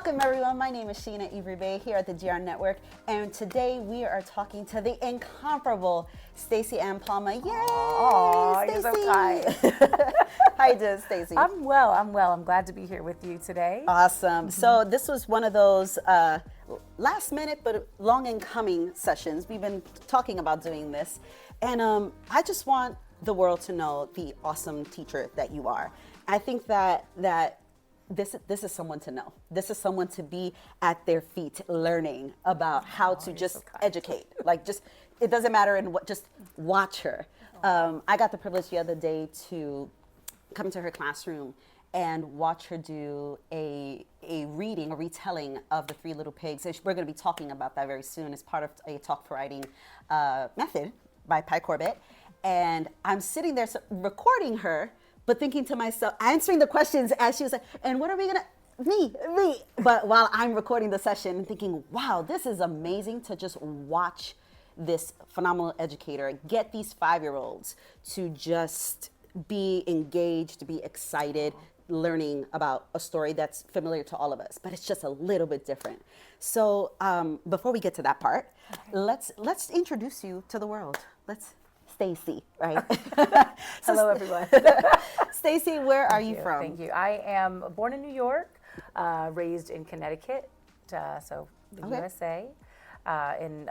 Welcome everyone, my name is Sheena Ibrebe here at the GR Network, and today we are talking to the incomparable StaceyAnn Palma. Yay! Oh, you're so kind. How you doing, Stacey? I'm well. I'm glad to be here with you today. Awesome. So this was one of those last minute but long in coming sessions. We've been talking about doing this, and I just want the world to know the awesome teacher that you are. I think that this is someone to know. This is someone to be at their feet learning about how to just educate. It doesn't matter in what, just watch her. I got the privilege the other day to come to her classroom and watch her do a reading, a retelling of The Three Little Pigs. And we're going to be talking about that very soon as part of a talk for writing method by Pie Corbett. And I'm sitting there recording her, but thinking to myself, answering the questions as she was like, and what are we gonna, me. But while I'm recording the session and thinking, wow, this is amazing to just watch this phenomenal educator get these 5-year-olds to just be engaged, to be excited, learning about a story that's familiar to all of us, but it's just a little bit different. So before we get to that part, let's introduce you to the world. Stacey, right? Hello, everyone. Stacey, where are you from? Thank you. I am born in New York, raised in Connecticut, so the USA, in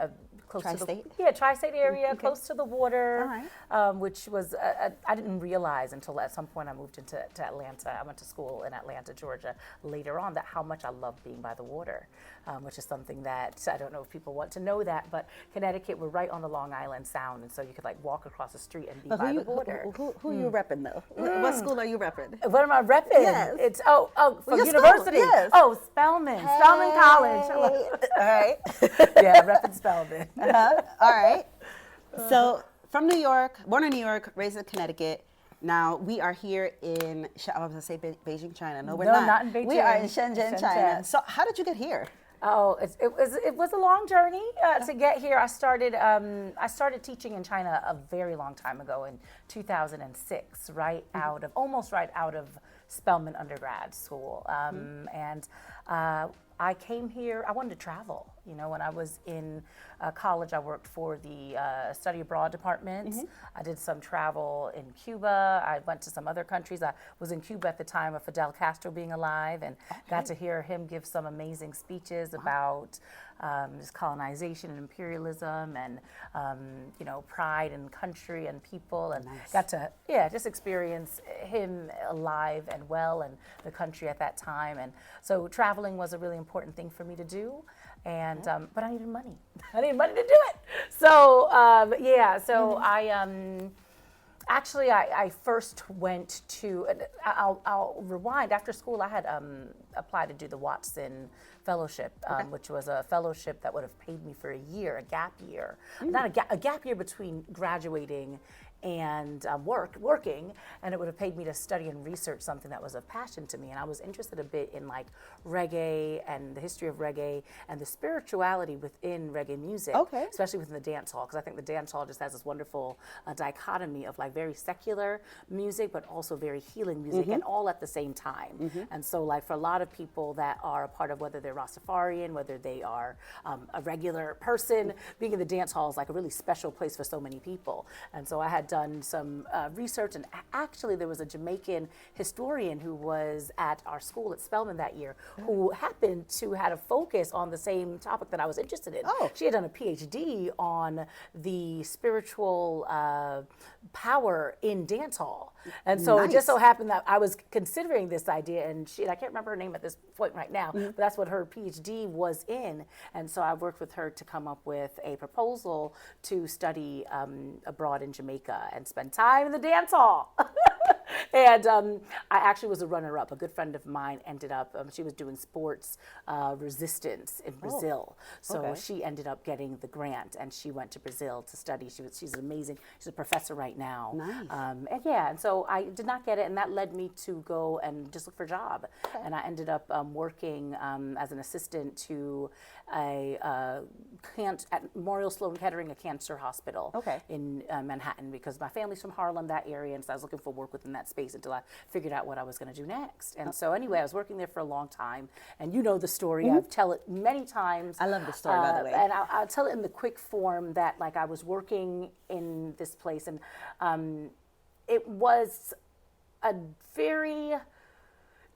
close Tri-state? to the tri-state area, Okay. close to the water, All which was I didn't into until at some point I moved to Atlanta. I went to school in Atlanta, Georgia. Later on, that how much I love being by the water, which is something that I don't know if people want to know that, but Connecticut, we're right on the Long Island Sound, and so you could like walk across the street and be by the water. Who are you repping though? What school are you repping? What am I repping? Yes. It's from your university. School, yes. Oh, Spelman College. All right. Yeah, repping Spelman. All right. So from New York, born in New York, raised in Connecticut. Now we are here in, I was going to say Beijing, China. No, we're not. No, not in Beijing. We are in Shenzhen, China. So how did you get here? Oh, it was a long journey to get here. I started teaching in China a very long time ago in 2006, almost right out of Spelman undergrad school, and I came here. I wanted to travel. You know, when I was in college, I worked for the study abroad department. I did some travel in Cuba. I went to some other countries. I was in Cuba at the time of Fidel Castro being alive, and got to hear him give some amazing speeches about just colonization and imperialism, and pride in country and people, and got to just experience him alive and well, and the country at that time. And so traveling was a really important thing for me to do. And but I needed money. I needed money to do it. So I first went to. I'll rewind. After school, I had applied to do the Watson Fellowship, which was a fellowship that would have paid me for a year, a gap year, not a gap year between graduating and working, and it would have paid me to study and research something that was of passion to me. And I was interested a bit in like reggae and the history of reggae and the spirituality within reggae music, especially within the dance hall, because I think the dance hall just has this wonderful dichotomy of like very secular music, but also very healing music, and all at the same time. And so like for a lot of people that are a part of, whether they're Rastafarian, whether they are a regular person, being in the dance hall is like a really special place for so many people. And so I had done some research, and actually there was a Jamaican historian who was at our school at Spelman that year who happened to had a focus on the same topic that I was interested in. She had done a PhD on the spiritual power in dance hall. And so it just so happened that I was considering this idea, and I can't remember her name at this point right now, but that's what her PhD was in. And so I worked with her to come up with a proposal to study abroad in Jamaica and spend time in the dance hall. And I actually was a runner-up. A good friend of mine ended up, she was doing sports resistance in Brazil. So she ended up getting the grant, and she went to Brazil to study. She's amazing. She's a professor right now. Nice. And so I did not get it, and that led me to go and just look for a job. And I ended up working as an assistant to at Memorial Sloan Kettering, a cancer hospital in Manhattan, because my family's from Harlem, that area, and so I was looking for work within that space until I figured out what I was going to do next. And so anyway, I was working there for a long time, and you know the story. I've tell it many times. I love the story, by the way. And I'll tell it in the quick form that like I was working in this place, and it was a very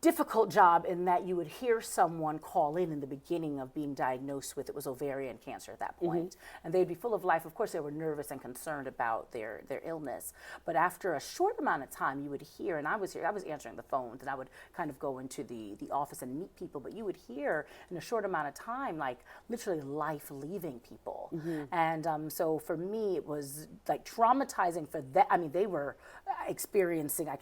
difficult job in that you would hear someone call in the beginning of being diagnosed with, it was ovarian cancer at that point. And they'd be full of life. Of course, they were nervous and concerned about their illness. But after a short amount of time, you would hear, and I was answering the phones, and I would kind of go into the office and meet people, but you would hear in a short amount of time, like literally life leaving people. And so for me, it was like traumatizing for them. I mean, they were experiencing, I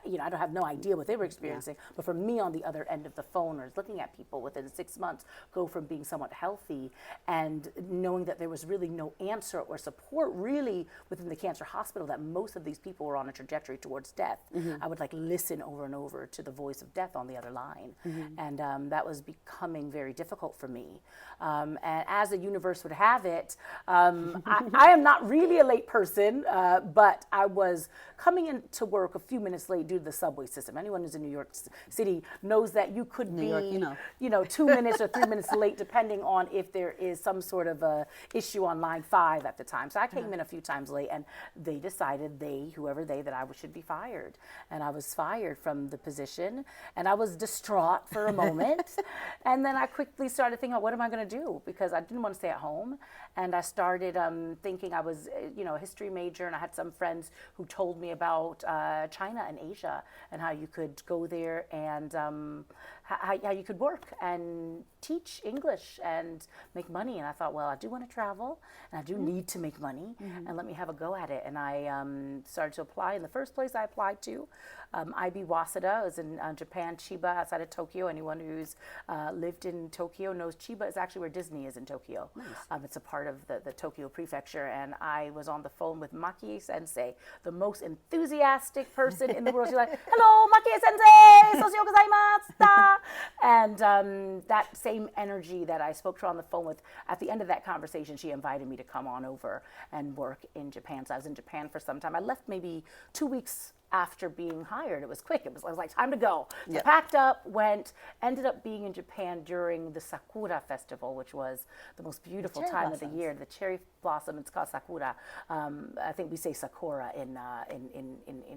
don't have no idea what they were experiencing. But for me, on the other end of the phone, or looking at people within 6 months go from being somewhat healthy and knowing that there was really no answer or support really within the cancer hospital, that most of these people were on a trajectory towards death, I would like listen over and over to the voice of death on the other line. And that was becoming very difficult for me. And as the universe would have it, I am not really a late person, but I was coming into work a few minutes late due to the subway system. Anyone who's in New York City knows that you could be, 2 minutes or 3 minutes late, depending on if there is some sort of a issue on line 5 at the time. So I came in a few times late, and they decided, that I should be fired. And I was fired from the position, and I was distraught for a moment. And then I quickly started thinking, what am I going to do? Because I didn't want to stay at home. And I started thinking I was, a history major, and I had some friends who told me about China and Asia and how you could go there and how you could work and teach English and make money. And I thought, well, I do want to travel, and I do need to make money, and let me have a go at it. And I started to apply. And the first place I applied to, IB Waseda, was in Japan, Chiba, outside of Tokyo. Anyone who's lived in Tokyo knows Chiba is actually where Disney is in Tokyo. Nice. It's a part of the Tokyo prefecture. And I was on the phone with Maki Sensei, the most enthusiastic person in the world. She's like, hello, Maki Sensei, sousou gozaimashita. And that same energy that I spoke to her on the phone with, at the end of that conversation, she invited me to come on over and work in Japan. So I was in Japan for some time. I left maybe 2 weeks after being hired. It was quick. I was like, time to go. So packed up, ended up being in Japan during the Sakura Festival, which was the most beautiful time of the year. The cherry blossom, it's called Sakura. I think we say Sakura in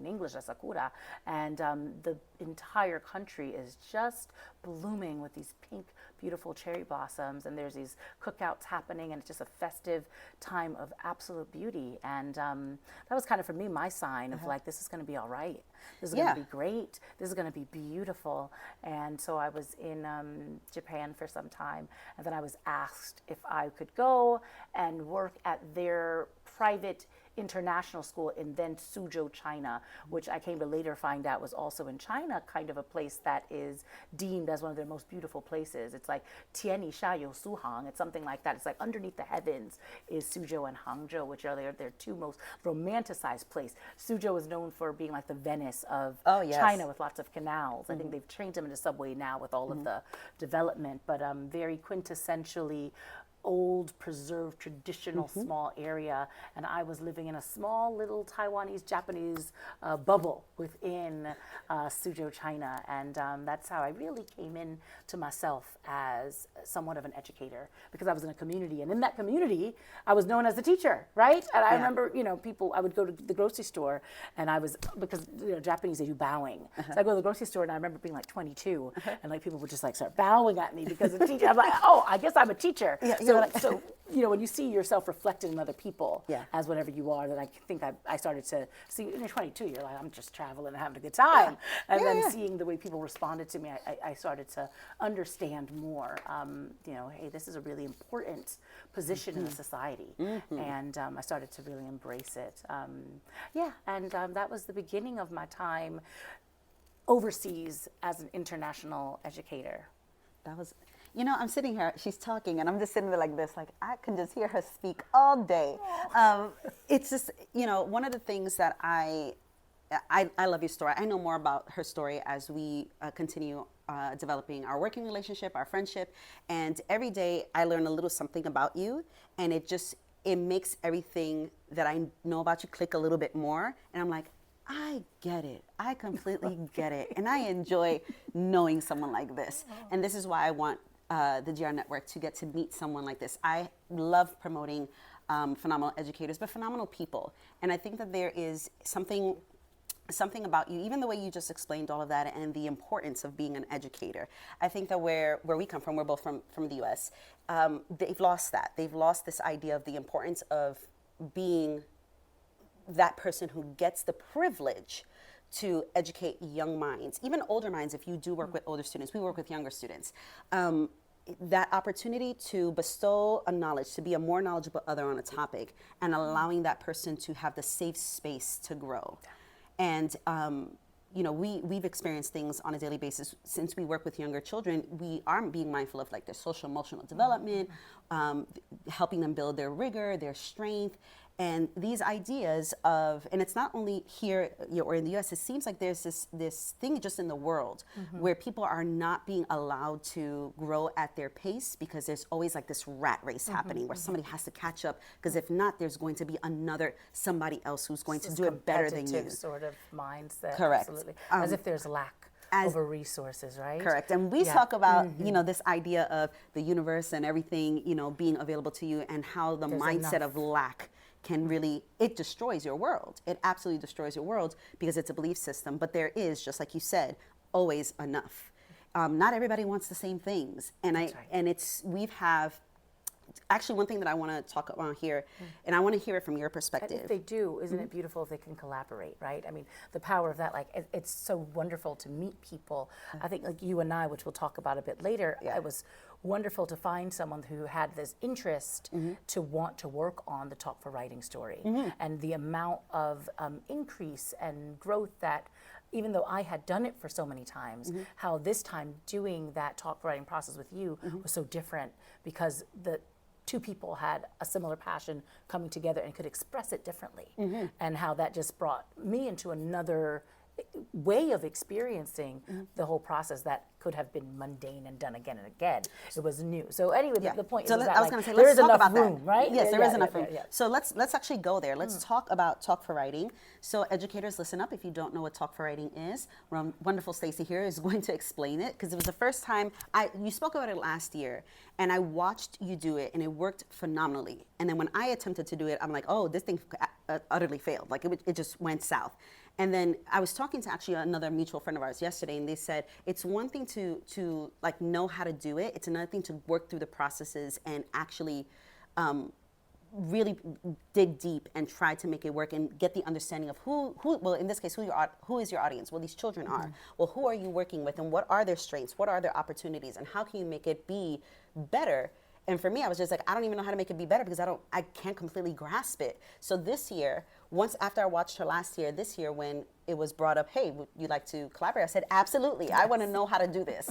English, Sakura. And the entire country is just blooming with these pink, beautiful cherry blossoms. And there's these cookouts happening, and it's just a festive time of absolute beauty. And that was kind of, for me, my sign of like, this is going to be all right. This is going to be great. This is going to be beautiful. And so I was in Japan for some time, and then I was asked if I could go and work at their private international school in then Suzhou, China, which I came to later find out was also in China, kind of a place that is deemed as one of their most beautiful places. It's like Tianyi Sha You Su Hang. It's something like that. It's like underneath the heavens is Suzhou and Hangzhou, which are their two most romanticized places. Suzhou is known for being like the Venice of China, with lots of canals. I think they've changed them into subway now with all of the development, but very quintessentially old, preserved, traditional small area, and I was living in a small little Taiwanese, Japanese bubble within Suzhou, China, and that's how I really came in to myself as somewhat of an educator, because I was in a community, and in that community, I was known as the teacher, right? And I remember, people, I would go to the grocery store, and I was, because Japanese, they do bowing, so I go to the grocery store, and I remember being like 22, and like people would just like start bowing at me because of teacher. I'm like, oh, I guess I'm a teacher. So when you see yourself reflected in other people as whatever you are, then I think I started to see, when you're 22, you're like, I'm just traveling and having a good time. And then seeing the way people responded to me, I started to understand more, hey, this is a really important position in the society. And I started to really embrace it. And that was the beginning of my time overseas as an international educator. That was... I'm sitting here, she's talking, and I'm just sitting there like this, like I can just hear her speak all day. It's just, one of the things that I love your story. I know more about her story as we continue developing our working relationship, our friendship, and every day I learn a little something about you, and it makes everything that I know about you click a little bit more, and I'm like, I get it. I completely get it. And I enjoy knowing someone like this. And this is why I want the GR Network to get to meet someone like this. I love promoting phenomenal educators, but phenomenal people. And I think that there is something about you, even the way you just explained all of that and the importance of being an educator. I think that where we come from, we're both from the US, they've lost that. They've lost this idea of the importance of being that person who gets the privilege to educate young minds, even older minds. If you do work with older students, we work with younger students. That opportunity to bestow a knowledge, to be a more knowledgeable other on a topic, and allowing that person to have the safe space to grow. And you know, we've experienced things on a daily basis. Since we work with younger children, we are being mindful of like their social emotional development, helping them build their rigor, their strength, and these ideas of, and it's not only here or in the US, it seems like there's this thing just in the world where people are not being allowed to grow at their pace because there's always like this rat race happening where somebody has to catch up, because if not, there's going to be somebody else who's going to do it better than you. Sort of mindset. Correct. Absolutely. As if there's lack over resources, right? Correct. And we talk about, you know, this idea of the universe and everything, you know, being available to you, and how the mindset of lack can really, it destroys your world. It absolutely destroys your world because it's a belief system. But there is, just like you said, always enough. Not everybody wants the same things. And actually one thing that I want to talk about here, and I want to hear it from your perspective. And if they do, isn't it beautiful if they can collaborate, right? I mean, the power of that, like, it's so wonderful to meet people. I think like you and I, which we'll talk about a bit later, it was wonderful to find someone who had this interest to want to work on the Talk for Writing story. And the amount of increase and growth that, even though I had done it for so many times, how this time doing that Talk for Writing process with you was so different, because the two people had a similar passion coming together and could express it differently. And how that just brought me into another way of experiencing the whole process that could have been mundane and done again and again. It was new. So anyway, the point is that I was going to say, there let's is talk enough about room, that. right? Yes, there is enough room. Yeah. So let's actually go there. Let's talk about Talk for Writing. So educators, listen up. If you don't know what Talk for Writing is, wonderful Stacey here is going to explain it, because it was the first time you spoke about it last year, and I watched you do it, and it worked phenomenally. And then when I attempted to do it, I'm like, oh, this thing utterly failed. Like it just went south. And then I was talking to actually another mutual friend of ours yesterday, and they said it's one thing to like know how to do it. It's another thing to work through the processes and actually really dig deep and try to make it work and get the understanding of who well, in this case, who is your audience? Well, these children are. Well, who are you working with, and what are their strengths? What are their opportunities, and how can you make it be better? And for me, I was just like, I don't even know how to make it be better, because I can't completely grasp it. So this year, after I watched her last year, this year when it was brought up, hey, would you like to collaborate? I said, absolutely. Yes. I want to know how to do this.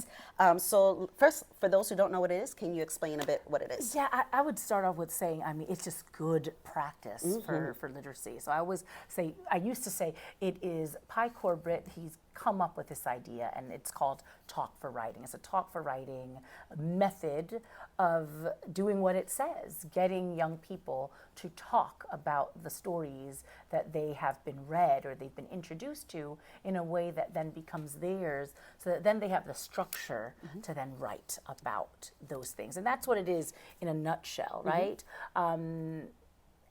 So first, for those who don't know what it is, can you explain a bit what it is? Yeah, I would start off with saying, I mean, it's just good practice for literacy. So I used to say it is Pie Corbett. He's come up with this idea, and it's called Talk for Writing. It's a Talk for Writing method of doing what it says, getting young people to talk about the stories that they have been read or they've been introduced to in a way that then becomes theirs, so that then they have the structure to then write about those things. And that's what it is in a nutshell, right? And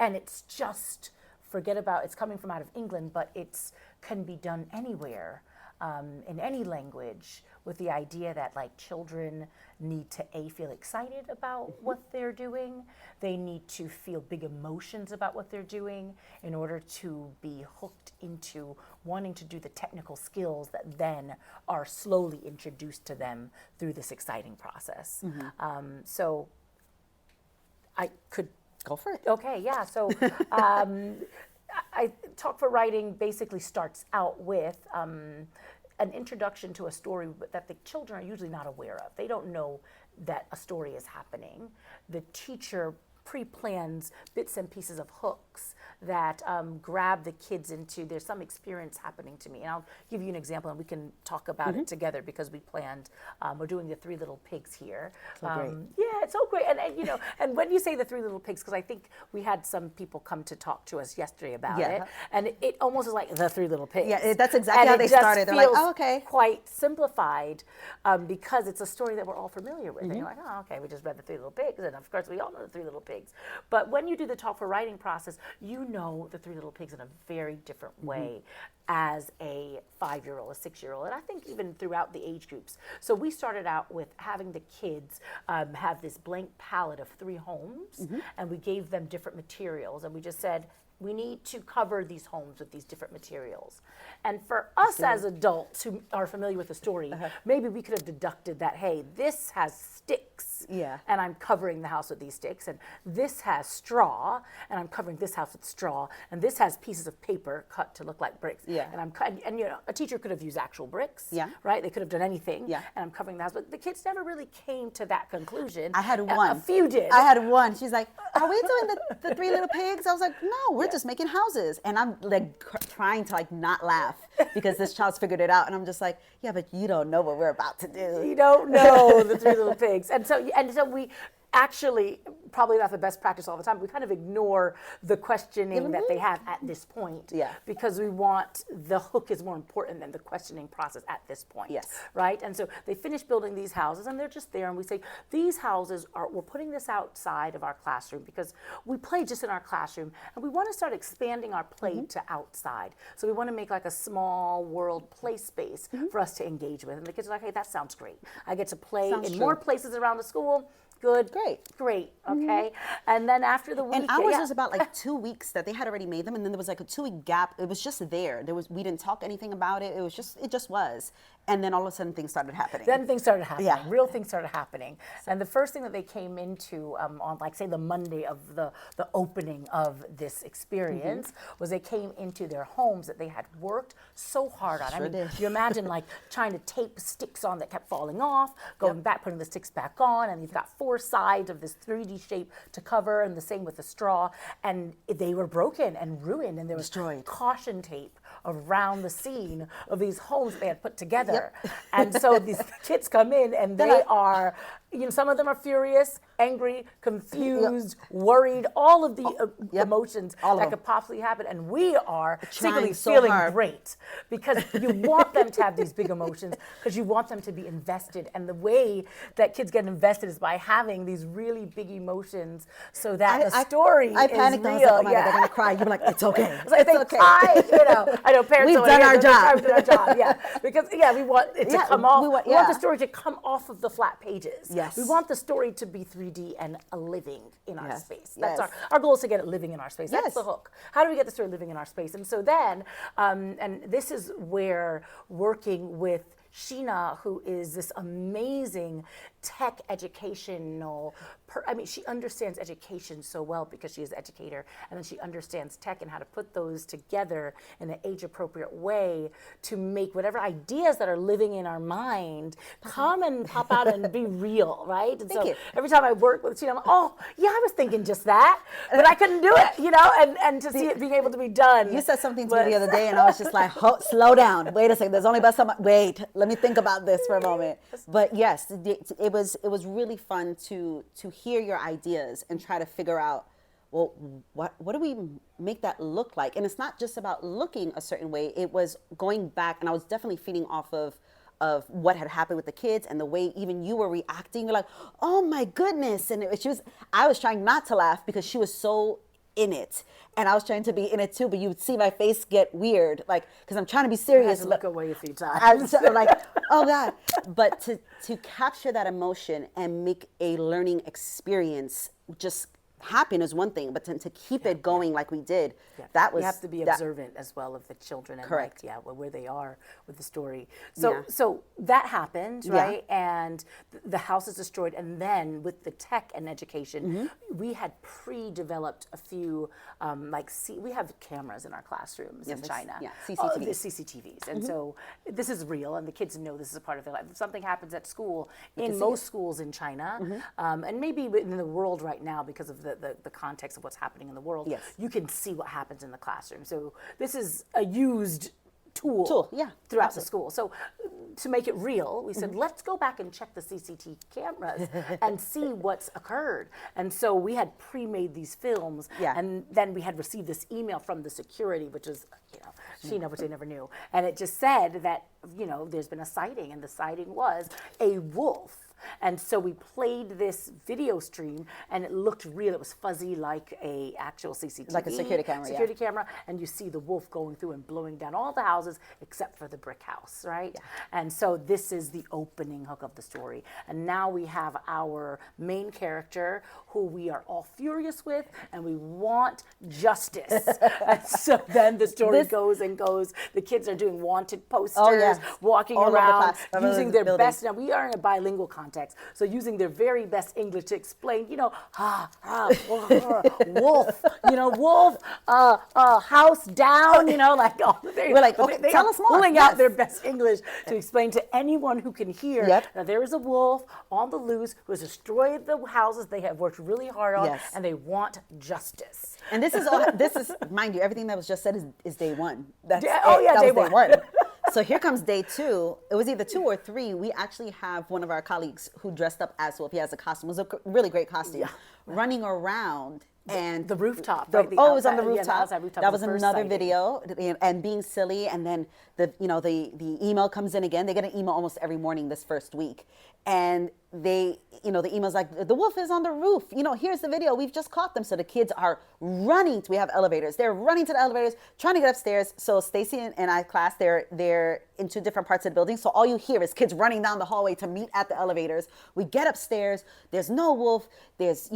it's just, it's coming from out of England, but it's can be done anywhere. In any language, with the idea that like children need to feel excited about what they're doing. They need to feel big emotions about what they're doing in order to be hooked into wanting to do the technical skills that then are slowly introduced to them through this exciting process. So I could go for it. Okay, yeah. So I Talk for Writing basically starts out with an introduction to a story that the children are usually not aware of. They don't know that a story is happening. The teacher pre-plans bits and pieces of hooks that grab the kids into, there's some experience happening to me. And I'll give you an example and we can talk about it together because we planned, we're doing the Three Little Pigs here. So great. Yeah, it's so great. And you know, and when you say the Three Little Pigs, because I think we had some people come to talk to us yesterday about it, and it almost is like the Three Little Pigs. Yeah, that's exactly how they started. They're like, oh, okay. Quite simplified because it's a story that we're all familiar with. And you're like, oh, okay, we just read the Three Little Pigs, and of course we all know the Three Little Pigs. But when you do the Talk for Writing process, you know the Three Little Pigs in a very different way as a 5-year-old, a 6-year-old, and I think even throughout the age groups. So we started out with having the kids have this blank palette of 3 homes, and we gave them different materials, and we just said, we need to cover these homes with these different materials. And for us as adults who are familiar with the story, maybe we could have deducted that, hey, this has sticks, and I'm covering the house with these sticks, and this has straw, and I'm covering this house with straw, and this has pieces of paper cut to look like bricks. And you know, a teacher could have used actual bricks, right? They could have done anything, and I'm covering the house, but the kids never really came to that conclusion. I had one. A few did. I had one. She's like, are we doing the Three Little Pigs? I was like, no, we're just making houses. And I'm like trying to like not laugh because this child's figured it out. And I'm just like, yeah, but you don't know what we're about to do. You don't know the Three Little Pigs. And so we actually, probably not the best practice all the time, we kind of ignore the questioning that they have at this point because we want, the hook is more important than the questioning process at this point, right? And so they finish building these houses and they're just there, and we say, these houses we're putting this outside of our classroom because we play just in our classroom, and we want to start expanding our play to outside. So we want to make like a small world play space for us to engage with. And the kids are like, hey, that sounds great. I get to play in more places around the school. Good. Great. Okay. And then after the week, and ours was about like 2 weeks that they had already made them, and then there was like a 2-week gap. It was just there. We didn't talk anything about it. It just was. And then all of a sudden things started happening. Real things started happening. And the first thing that they came into on, like, say, the Monday of the opening of this experience was they came into their homes that they had worked so hard on. I mean, you imagine like trying to tape sticks on that kept falling off, going back, putting the sticks back on, and you've got 4 sides of this 3D shape to cover, and the same with the straw. And they were broken and ruined, and there was caution tape around the scene of these homes that they had put together. And so these kids come in and they are, you know, some of them are furious, angry, confused, worried, all of the emotions that could possibly happen. And we are secretly feeling great because you want them to have these big emotions because you want them to be invested. And the way that kids get invested is by having these really big emotions so that the story I panicked. is I was real. like, oh my God, they're going to cry. You're like, it's okay. It's like they cry, you know. I know parents We've done our job. We've done our job, because we want it to come off. We want the story to come off of the flat pages. We want the story to be 3D and living in our space. That's our goal is to get it living in our space. That's the hook. How do we get the story living in our space? And so then, and this is where working with Sheena, who is this amazing tech educational, I mean, she understands education so well because she is an educator, and then she understands tech and how to put those together in an age-appropriate way to make whatever ideas that are living in our mind come and pop out and be real, right? And so every time I work with Sheena, I'm like, oh, yeah, I was thinking just that, but I couldn't do it, you know, and to see it being able to be done. You said something to me the other day, and I was just like, slow down. Wait a second. There's only about wait, let me think about this for a moment. But yes, it was really fun to hear your ideas and try to figure out, well, what do we make that look like? And it's not just about looking a certain way. It was going back, and I was definitely feeding off of what had happened with the kids and the way even you were reacting. You're like, oh my goodness. And I was trying not to laugh because she was so in it, and I was trying to be in it too, but you would see my face get weird, like, because I'm trying to be serious. I had to look away a few times. I'm like, oh God. But to capture that emotion and make a learning experience just happen is one thing, but to keep it going like we did, that was. You have to be observant as well of the children and where they are with the story. So that happened, right? And the house is destroyed, and then with the tech and education, we had pre-developed a few we have cameras in our classrooms in China. CCTVs. And so this is real, and the kids know this is a part of their life. If something happens at school, in most schools in China, and maybe in the world right now because of the context of what's happening in the world, Yes. you can see what happens in the classroom. So this is a used Tool, yeah, throughout the school. So to make it real, we said, let's go back and check the CCTV cameras and see what's occurred. And so we had pre-made these films, and then we had received this email from the security, which is, which they never knew. And it just said that, there's been a sighting, and the sighting was a wolf. And so we played this video stream, and it looked real. It was fuzzy like a actual CCTV. Like a security camera, And you see the wolf going through and blowing down all the houses except for the brick house, right? Yeah. And so this is the opening hook of the story. And now we have our main character who we are all furious with, and we want justice. And so then the story goes and goes. The kids are doing wanted posters, walking all around, over using their building. best. Now, we are in a bilingual context, so using their very best English to explain, wolf, wolf, house down, We're like, okay, they tell are us more. pulling out their best English to explain to anyone who can hear that there is a wolf on the loose who has destroyed the houses they have worked really hard on, and they want justice. And this is, mind you, everything that was just said is day one. That's day was one. So here comes day two. It was either 2 or 3. We actually have one of our colleagues who dressed up as wolf. He has a costume. It was a really great costume. Running around. And the rooftop. It was on the rooftop. Rooftop That was the first another sighting. video, and being silly. And then the email comes in again. They get an email almost every morning this first week, and the email's like, the wolf is on the roof. Here's the video. We've just caught them. So the kids are running. We have elevators. They're running to the elevators, trying to get upstairs. So Stacey and I class, they're in 2 different parts of the building. So all you hear is kids running down the hallway to meet at the elevators. We get upstairs. There's no wolf. There's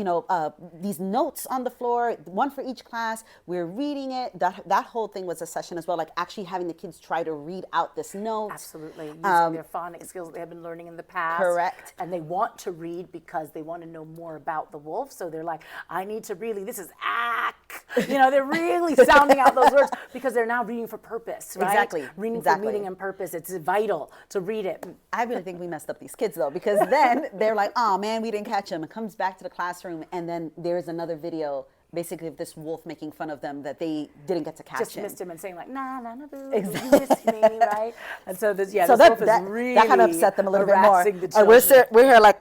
these notes on the floor, one for each class. We're reading it. That whole thing was a session as well, like actually having the kids try to read out this note. Absolutely, using their phonics skills that they have been learning in the past. Correct. And they want to read because they want to know more about the wolf. So they're like, I need to really, this is ack. They're really sounding out those words because they're now reading for purpose, right? Exactly. Reading for meaning and purpose. It's vital to read it. I really think we messed up these kids though, because then they're like, oh man, we didn't catch him. It comes back to the classroom, and then there's another video basically of this wolf making fun of them that they didn't get to catch Just him. missed him and saying like, nah, boo, Exactly. you missed me, right? And so this wolf is really that kind of upset them a little bit more. harassing the And children. we're here like,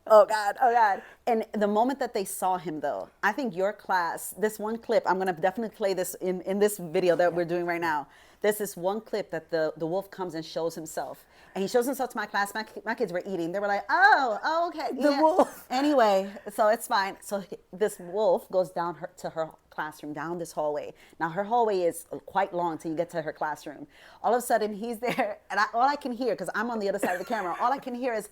oh God. And the moment that they saw him though, I think your class, this one clip, I'm gonna definitely play this in this video that we're doing right now. There's this one clip that the wolf comes and shows himself. And he shows himself to my class. My kids were eating. They were like, oh, okay. The wolf. Anyway, so it's fine. So this wolf goes down to her classroom, down this hallway. Now, her hallway is quite long till you get to her classroom. All of a sudden, he's there. And all I can hear, because I'm on the other side of the camera, all I can hear is,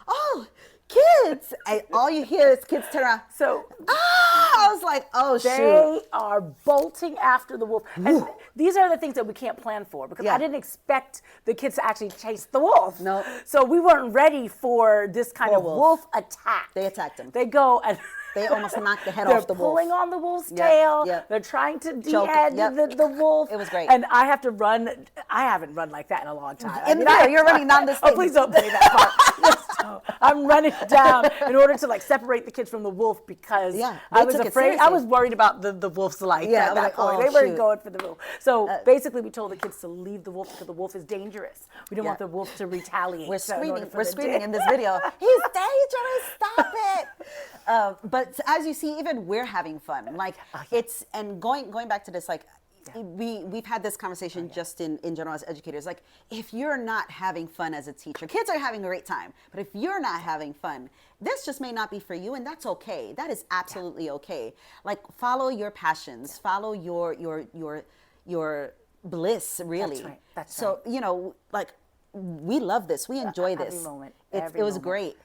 oh, kids. And all you hear is kids turn around. So I was like, oh, shoot. they are bolting after the wolf. And these are the things that we can't plan for because I didn't expect the kids to actually chase the wolf. No. So we weren't ready for this kind of wolf attack. They attacked him. They go and They almost knocked the head they're off the wolf. pulling on the wolf's tail. Yep. They're trying to Choke it. de-head the wolf. It was great. And I have to run. I haven't run like that in a long time. You're running down this thing. Oh, please don't play that part. Yes, I'm running down in order to separate the kids from the wolf because I was afraid. I was worried about the wolf's life at that point. They weren't going for the wolf. So basically, we told the kids to leave the wolf because the wolf is dangerous. We didn't want the wolf to retaliate. We're screaming in this video. He's dangerous. Stop it. But as you see, even we're having fun. Like it's and going back to this, like. We've had this conversation just in general as educators. Like, if you're not having fun as a teacher, kids are having a great time, but if you're not having fun, this just may not be for you, and that's okay. That is absolutely okay. Like, follow your passions, follow your bliss, really. That's right. That's so, right. you know, like, we love this. We enjoy this. Every moment. It was great.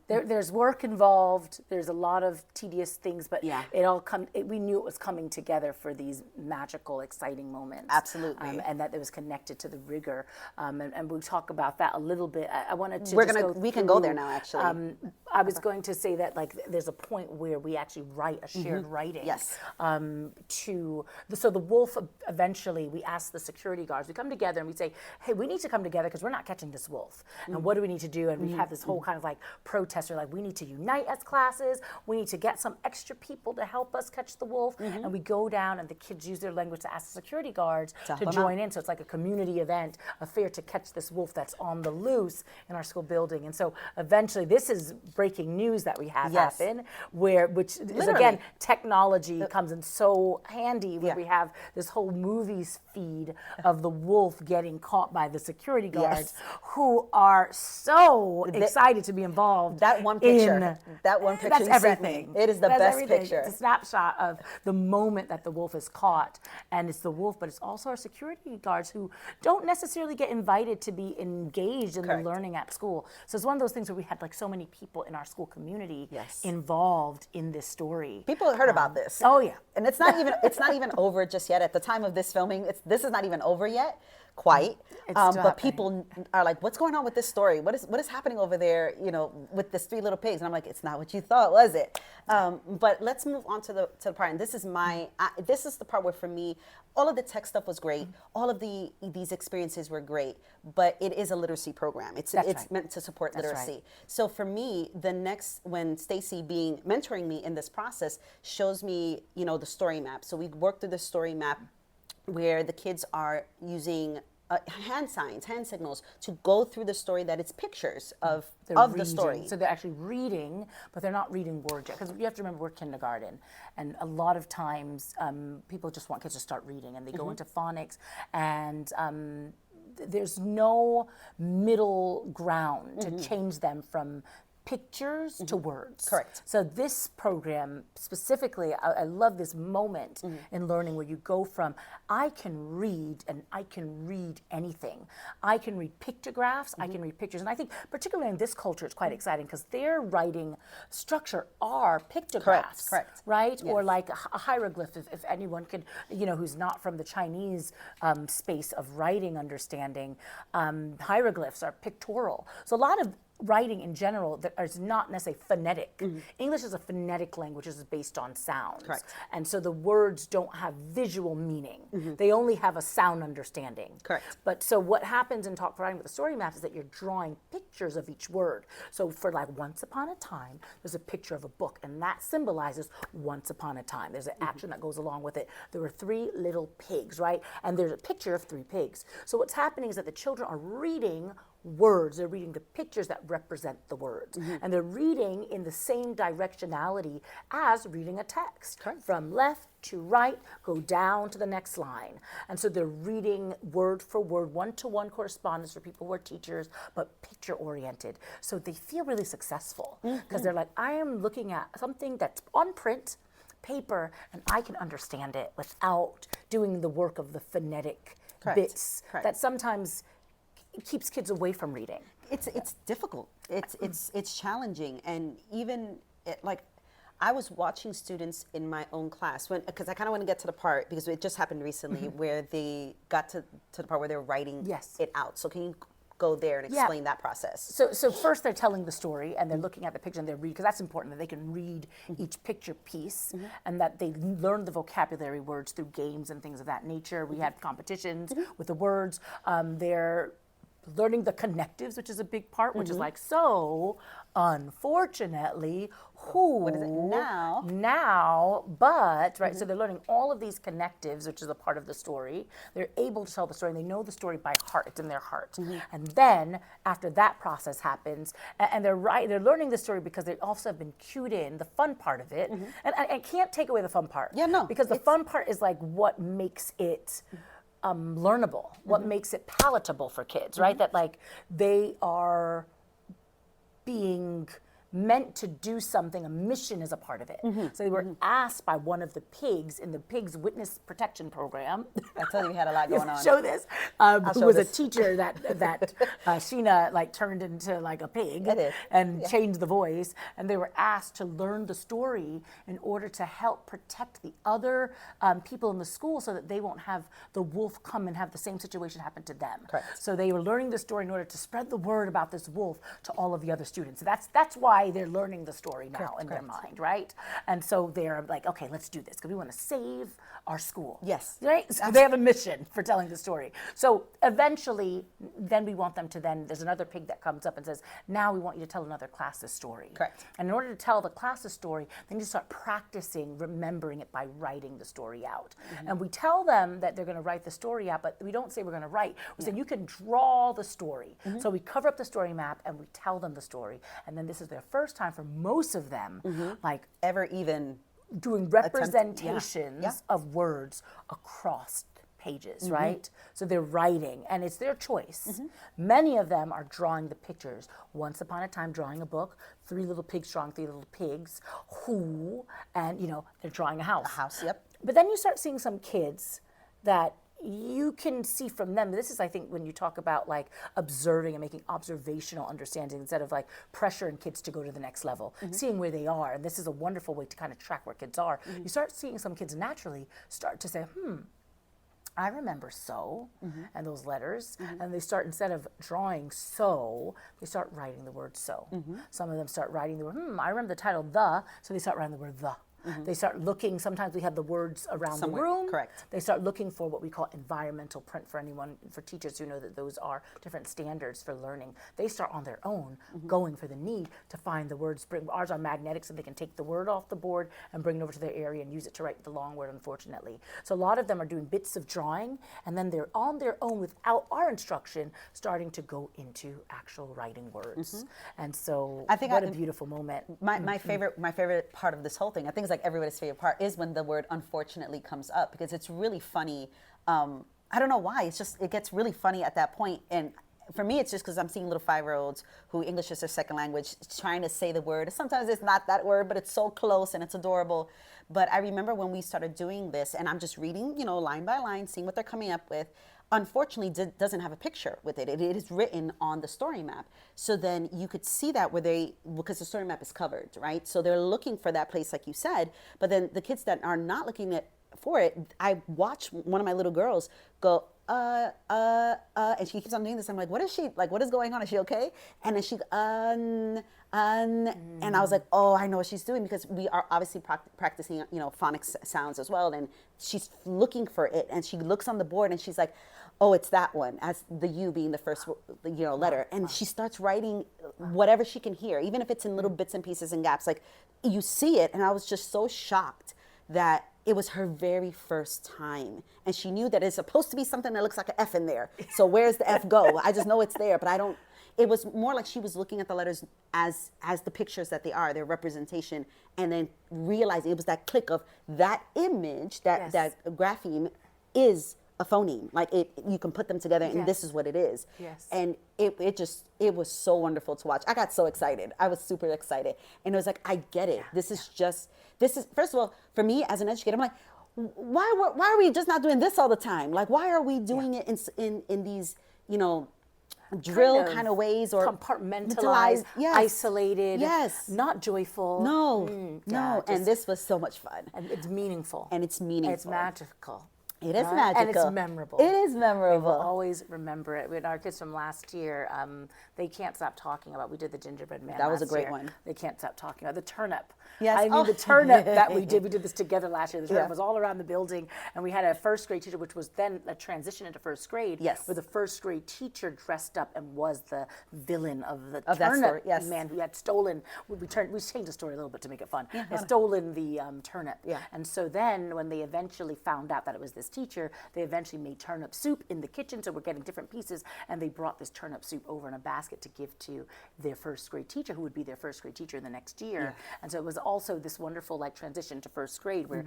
There's work involved. There's a lot of tedious things, but we knew it was coming together for these magical, exciting moments. Absolutely, and that it was connected to the rigor. And we'll talk about that a little bit. I wanted to. We can go there now. Actually, I was going to say that like there's a point where we actually write a shared writing. Yes. So the wolf eventually we ask the security guards. We come together and we say, hey, we need to come together because we're not catching this wolf. And what do we need to do? And we have this whole kind of like protesters, like we need to unite as classes, we need to get some extra people to help us catch the wolf, and we go down and the kids use their language to ask the security guards to join in. So it's like a community event, a fair to catch this wolf that's on the loose in our school building. And so eventually, this is breaking news that we have happen, which is again, technology comes in so handy where we have this whole movies feed of the wolf getting caught by the security guards who are so excited to be involved. That one picture that's everything. It is the best picture. It's a snapshot of the moment that the wolf is caught, and it's the wolf, but it's also our security guards who don't necessarily get invited to be engaged in the learning at school. So it's one of those things where we had like so many people in our school community involved in this story. People heard about this. Oh yeah, and it's not even over just yet. At the time of this filming, this is not even over yet. Quite, but people are like, "What's going on with this story? What is happening over there? You know, with this Three Little Pigs?" And I'm like, "It's not what you thought, was it?" But let's move on to the part. And this is the part where for me, all of the tech stuff was great. All of these experiences were great. But it is a literacy program. It's meant to support literacy. Right. So for me, when Stacey mentoring me in this process shows me, the story map. So we worked through the story map, where the kids are using hand signals to go through the story, that it's pictures of the story. So they're actually reading, but they're not reading words yet. Because you have to remember, we're kindergarten. And a lot of times people just want kids to start reading, and they go into phonics, and there's no middle ground to change them from pictures to words. Correct. So this program specifically, I love this moment in learning where you go from, I can read and I can read anything. I can read pictographs, I can read pictures. And I think particularly in this culture, it's quite exciting because their writing structure are pictographs. Correct. Right? Yes. Or like a hieroglyph, if anyone could, who's not from the Chinese space of writing understanding, hieroglyphs are pictorial. So a lot of writing in general that is not necessarily phonetic. English is a phonetic language, is based on sounds. Correct. And so the words don't have visual meaning. They only have a sound understanding. Correct. But so what happens in talk writing with the story maps is that you're drawing pictures of each word. So for like once upon a time, there's a picture of a book, and that symbolizes once upon a time. There's an action that goes along with it. There were 3 little pigs, right? And there's a picture of 3 pigs. So what's happening is that the children are reading words. They're reading the pictures that represent the words. And they're reading in the same directionality as reading a text. Correct. From left to right, go down to the next line. And so they're reading word for word, one-to-one correspondence for people who are teachers, but picture-oriented. So they feel really successful because they're like, I am looking at something that's on print, paper, and I can understand it without doing the work of the phonetic bits that sometimes keeps kids away from reading. It's difficult. It's challenging, and even I was watching students in my own class because I kind of want to get to the part, because it just happened recently where they got to the part where they were writing it out. So can you go there and explain that process? So first they're telling the story, and they're looking at the picture, and they're reading, because that's important, that they can read each picture piece, and that they learn the vocabulary words through games and things of that nature. We had competitions with the words. They're learning the connectives, which is a big part, which is like, so, unfortunately, who, what is it now, but, right? So they're learning all of these connectives, which is a part of the story. They're able to tell the story, and they know the story by heart. It's in their heart. And then, after that process happens, and they're learning the story because they also have been cued in, the fun part of it. And I can't take away the fun part. Yeah, no. Because the fun part is like what makes it learnable, what makes it palatable for kids, right? That like they are being meant to do something, a mission is a part of it. So they were asked by one of the pigs in the Pigs Witness Protection Program. I told you we had a lot going on. Show this. Who was a teacher that Sheena like turned into like a pig and changed the voice. And they were asked to learn the story in order to help protect the other people in the school so that they won't have the wolf come and have the same situation happen to them. Correct. So they were learning the story in order to spread the word about this wolf to all of the other students. So that's why why they're learning the story now in their mind, right? And so they're like, okay, let's do this because we want to save our school. Yes. Right? So they have a mission for telling the story. So eventually, then we want them to there's another pig that comes up and says, now we want you to tell another class's story. Correct. And in order to tell the class's story, they need to start practicing remembering it by writing the story out. And we tell them that they're going to write the story out, but we don't say we're going to write. We say you can draw the story. So we cover up the story map and we tell them the story. And then this is their first time for most of them, like Ever even doing representations of words across pages, right? So they're writing, and it's their choice. Many of them are drawing the pictures. Once upon a time, drawing a book, 3 little pigs drawing 3 little pigs, and they're drawing a house. a house, yep. But then you start seeing some kids that you can see from them. This is, I think, when you talk about like observing and making observational understanding instead of like pressuring kids to go to the next level, seeing where they are. And this is a wonderful way to kind of track where kids are. You start seeing some kids naturally start to say, I remember so, and those letters, and they start, instead of drawing so, they start writing the word so. Some of them start writing the word, I remember the title the, so they start writing the word the. They start looking, sometimes we have the words around the room. Correct. They start looking for what we call environmental print for teachers who know that those are different standards for learning. They start on their own, going for the need to find the words. Ours are magnetic, so they can take the word off the board and bring it over to their area and use it to write the long word, unfortunately. So a lot of them are doing bits of drawing, and then they're on their own without our instruction, starting to go into actual writing words. And so I think what a beautiful moment. My favorite part of this whole thing, I think it's like everybody's favorite part, is when the word unfortunately comes up, because it's really funny. I don't know why, it gets really funny at that point. And for me, it's just because I'm seeing little 5-year-olds who English is their second language trying to say the word. Sometimes it's not that word, but it's so close and it's adorable. But I remember when we started doing this, and I'm just reading, line by line, seeing what they're coming up with. Unfortunately, doesn't have a picture with it. It is written on the story map. So then you could see that because the story map is covered, right? So they're looking for that place, like you said. But then the kids that are not looking for it, I watch one of my little girls go, and she keeps on doing this. I'm like, what is she, like, what is going on? Is she okay? And then she, and I was like, oh, I know what she's doing, because we are obviously practicing, phonic sounds as well. And she's looking for it, and she looks on the board and she's like, oh, it's that one, as the U being the first, letter. And she starts writing whatever she can hear, even if it's in little bits and pieces and gaps. Like, you see it, and I was just so shocked that it was her very first time. And she knew that it's supposed to be something that looks like an F in there. So where's the F go? I just know it's there, but I don't. It was more like she was looking at the letters as the pictures that they are, their representation, and then realizing it was that click of that image, that grapheme is a phoneme. Like, you can put them together, and this is what it is. Yes. And it was so wonderful to watch. I got so excited. I was super excited. And it was like, I get it. This is first of all, for me as an educator, I'm like, why are we just not doing this all the time? Like, why are we doing it in these, drill kind of ways, or compartmentalized, isolated, not joyful. No. And this was so much fun. And it's meaningful. It's magical. It is magical. And it's memorable. It is memorable. We'll always remember it. With our kids from last year, they can't stop talking about, we did the gingerbread man That was a last great year. one. They can't stop talking about the turnip. Yes. I mean, the turnip that we did this together last year. The turnip was all around the building. And we had a first grade teacher, which was then a transition into first grade. Yes. Where the first grade teacher dressed up and was the villain of the turnip man who had stolen. We changed the story a little bit to make it fun. Had stolen the turnip. Yeah. And so then when they eventually found out that it was this teacher, they eventually made turnip soup in the kitchen. So we're getting different pieces. And they brought this turnip soup over in a basket to give to their first grade teacher, who would be their first grade teacher in the next year. Yeah. And so it was also this wonderful transition to first grade, where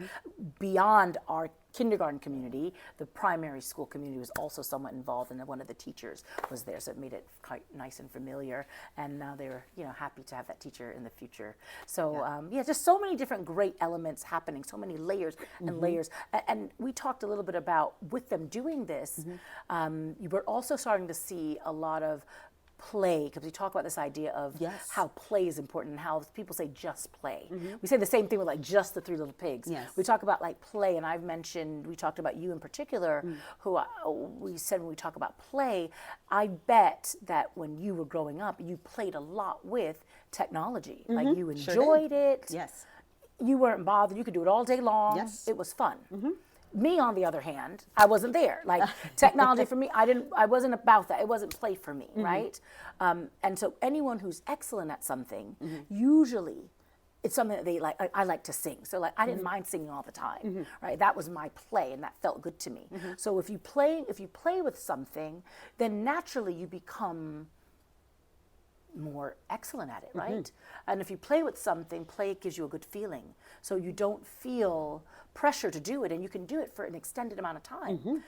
beyond our kindergarten community, the primary school community was also somewhat involved, and one of the teachers was there, so it made it quite nice and familiar. And now they were, happy to have that teacher in the future. So just so many different great elements happening, so many layers and layers. And we talked a little bit about, with them doing this, you were also starting to see a lot of play, because we talk about this idea of how play is important, and how people say just play. We say the same thing with like just the 3 little pigs. Yes. We talk about like play, and we talked about you in particular, who we said when we talk about play, I bet that when you were growing up, you played a lot with technology. Like you enjoyed it. Yes. You weren't bothered. You could do it all day long. Yes. It was fun. Me, on the other hand, I wasn't there. Like technology for me, I wasn't about that. It wasn't play for me, right? And so anyone who's excellent at something, usually it's something that they like. I like to sing, so like I didn't mind singing all the time, right? That was my play, and that felt good to me. So if you play with something, then naturally you become more excellent at it, right? And if you play with something, play gives you a good feeling. So you don't feel pressure to do it, and you can do it for an extended amount of time.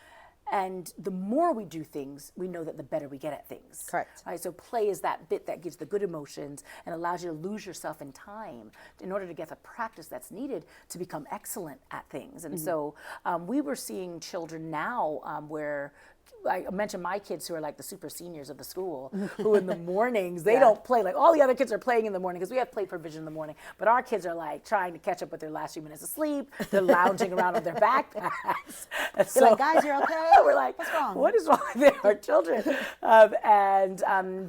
And the more we do things, we know that the better we get at things. Correct. Right? So play is that bit that gives the good emotions and allows you to lose yourself in time in order to get the practice that's needed to become excellent at things. And so we were seeing children now where I mentioned my kids who are like the super seniors of the school, who in the mornings, they don't play. Like all the other kids are playing in the morning because we have play provision in the morning. But our kids are like trying to catch up with their last few minutes of sleep. They're lounging around with their backpacks. And You're like, guys, you're okay? we're like, what's wrong? What is wrong with our children?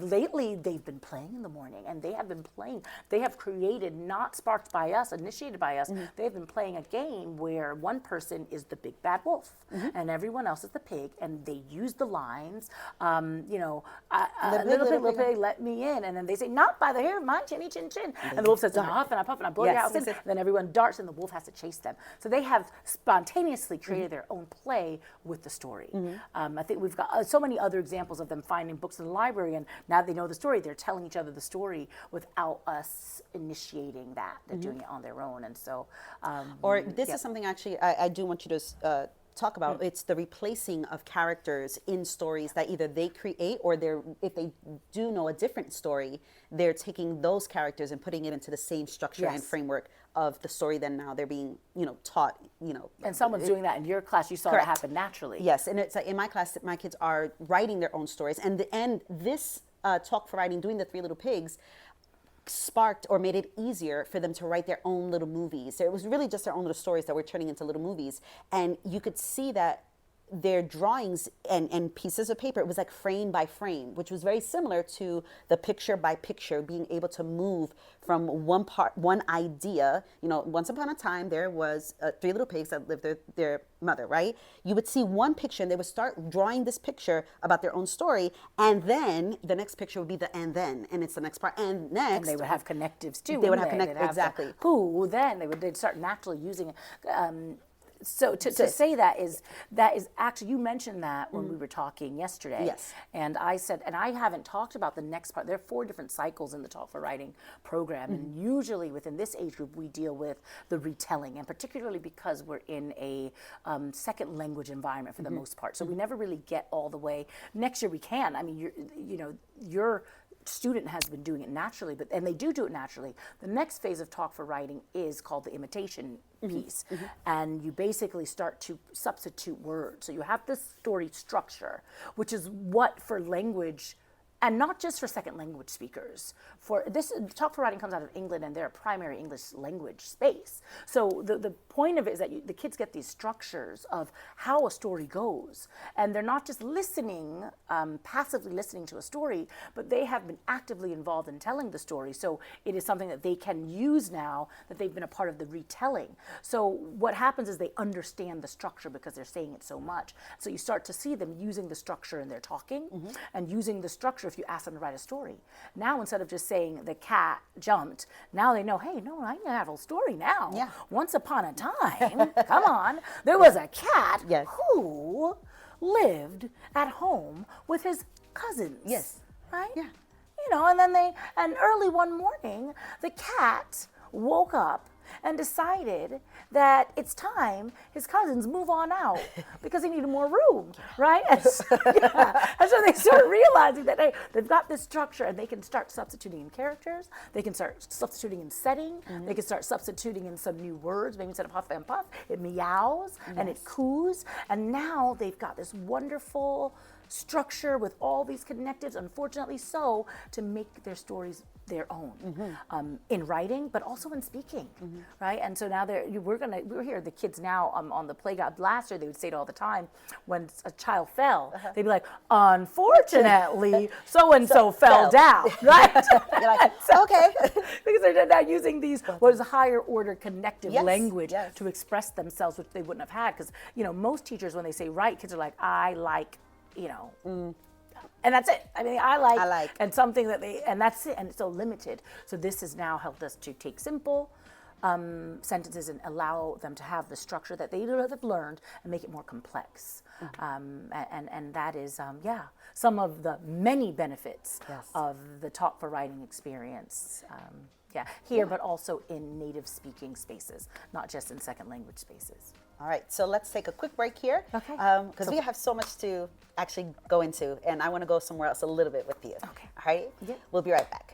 Lately, they've been playing in the morning, and they have been playing. They have created, not sparked by us, initiated by us, they've been playing a game where one person is the big bad wolf, and everyone else is the pig, and they use the lines, little pig, let me in. And then they say, not by the hair of my chinny chin chin. And the wolf says, I huff and I puff and I blow your house in. And then everyone darts and the wolf has to chase them. So they have spontaneously created their own play with the story. I think we've got so many other examples of them finding books in the library, and now they know the story. They're telling each other the story without us initiating that. They're doing it on their own. And so, this is something actually I do want you to talk about. It's the replacing of characters in stories that either they create, or if they do know a different story, they're taking those characters and putting it into the same structure and framework of the story. Then now they're being taught. And someone's doing that in your class. You saw that happen naturally. Yes, and it's like in my class, my kids are writing their own stories, and this talk for writing, doing the Three Little Pigs, sparked or made it easier for them to write their own little movies. It was really just their own little stories that were turning into little movies. And you could see that their drawings and pieces of paper, it was like frame by frame, which was very similar to the picture by picture, being able to move from one idea. Once upon a time, there was three little pigs that lived with their mother, right? You would see one picture and they would start drawing this picture about their own story. And then the next picture would be and it's the next part. And next. And they would have connectives too. They would have connectives, exactly. They'd start naturally using it. So to say that is actually, you mentioned that when we were talking yesterday. Yes. And I said, and I haven't talked about the next part. There are 4 different cycles in the Talk for Writing program. And usually within this age group, we deal with the retelling, and particularly because we're in a second language environment for the most part. So we never really get all the way. Next year we can. I mean, your student has been doing it naturally, and they do it naturally. The next phase of Talk for Writing is called the imitation piece, and you basically start to substitute words. So you have this story structure, which is what for language, and not just for second language speakers. For this, Talk for Writing comes out of England, and they're a primary English language space. So the point of it is that the kids get these structures of how a story goes, and they're not just listening, passively listening to a story, but they have been actively involved in telling the story. So it is something that they can use now that they've been a part of the retelling. So what happens is they understand the structure because they're saying it so much. So you start to see them using the structure in their talking, and using the structure if you ask them to write a story. Now, instead of just saying the cat jumped, now they know, hey, no, I have a story now. Yeah. Once upon a time, come on, there was a cat who lived at home with his cousins. Yes. Right? Yeah. And early one morning, the cat woke up and decided that it's time his cousins move on out because they needed more room, right? And so they start realizing that they've got this structure, and they can start substituting in characters, they can start substituting in setting, they can start substituting in some new words. Maybe instead of huff and puff, it meows and it coos, and now they've got this wonderful structure with all these connectives, unfortunately so, to make their stories their own in writing, but also in speaking, right? And so now we're here, the kids now on the playground. Last year they would say it all the time when a child fell, they'd be like, unfortunately, so-and-so fell down, right? You're like, okay. Because they're now using these, what is higher order connective language yes. to express themselves, which they wouldn't have had. Because, most teachers, when they say write, kids are like, I like, and that's it. I mean, I like, and something that and that's it, and it's so limited. So this has now helped us to take simple sentences and allow them to have the structure that they have learned and make it more complex. And that is, some of the many benefits of the Talk for Writing experience. Here, but also in native speaking spaces, not just in second language spaces. All right, so let's take a quick break here. Okay. Because we have so much to actually go into, and I want to go somewhere else a little bit with you. Okay. All right? Yeah. We'll be right back.